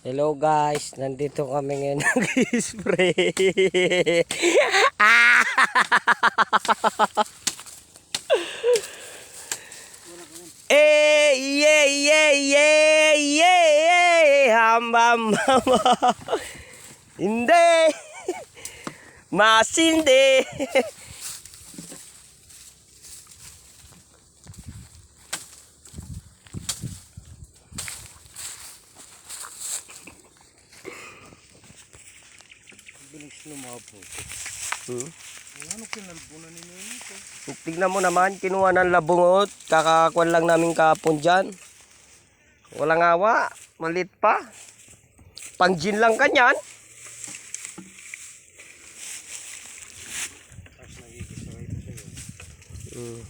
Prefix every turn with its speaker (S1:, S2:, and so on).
S1: Hello guys, nandito kami ngayon nag-spray. Eh, yeah, yeah, yeah, yeah, ham, ham, ham. Hindi. Mas hindi.
S2: Bilis lumapo. Ano kinalbunan ninyo ito?
S1: Tignan mo naman, kinuha ng labungot. Kakakuan lang namin kahapon dyan. Walang awa, malit pa. Pang gin lang kanyan.
S2: Tapos nagkikisaway pa sa'yo.